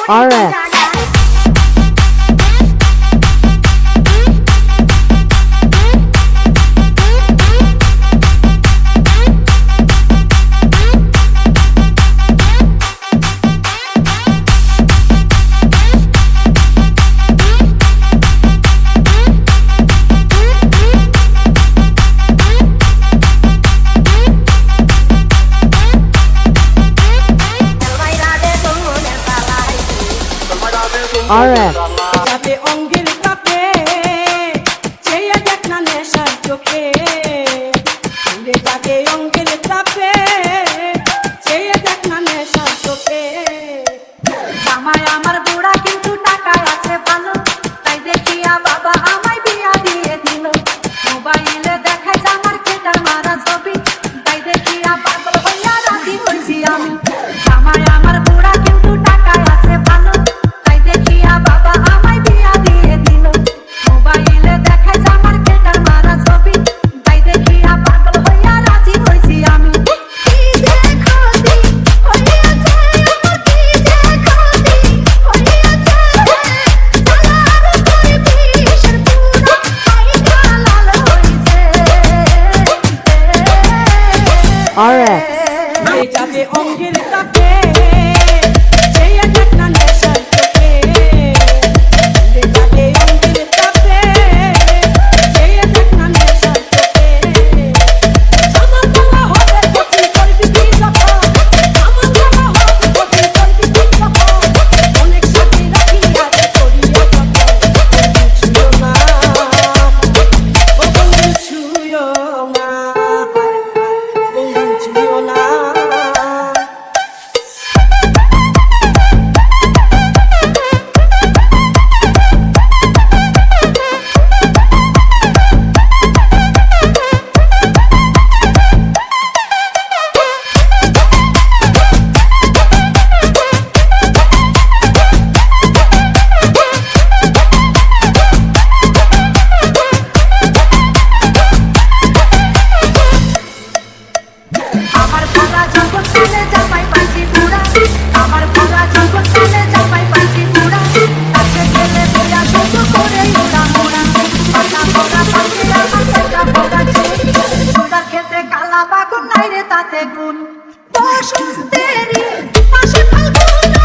RX. RX. যাতে অঙ্গের তাপে চেয়ে দেখ না নেশার চোখে উড়ে যাবে অঙ্গের তাপে চেয়ে দেখ না নেশার চোখে জামাই আমার বুড়া কিন্তু টাকা আছে ভালো তাই দেখিয়া বাবা আমায় বিয়া দিয়ে দিল মোবাইলে দেখায় আমার খেটার মারা ছবি তাই দেখিয়া পাগল হইয়া রাজি হইছি আমি জামাই আমার বুড়া কিন্তু টাকা আছে ভালো বাবা আমায় বিয়া দিয়ে দিল মোবাইলে দেখায় আমার খেটার মারা ছবি তাই দেখিয়া পাগল হইয়া রাজি হইছি আমি RX. যাবে অঙ্গের তাপে চেয়ে দেখ না নেশার চোখে যাবে অঙ্গের তাপে চেয়ে দেখ না নেশার চোখে আমার বলা হবে কচি করবি কি সফা আমার বলা হবে কচি করবি কি সফা অনেক সাথে রাখি আছে করিয়া কথা ছুঁয়ো না ও বন্ধু ছুঁয়ো না আমার ভোলা জগৎ চলে যাবাই পাইছি পুরা আমার ভোলা জগৎ চলে যাবাই পাইছি পুরা কাছে গেলে বেলা শুধু করে ওরা মোরা পাতা ভোলা পাশে আমার কাটা ভোলা চুড়ার খেতে কালা বাগুন নাই রে তাতে গুণ বসন্তেরি পাশে ফাল্গুন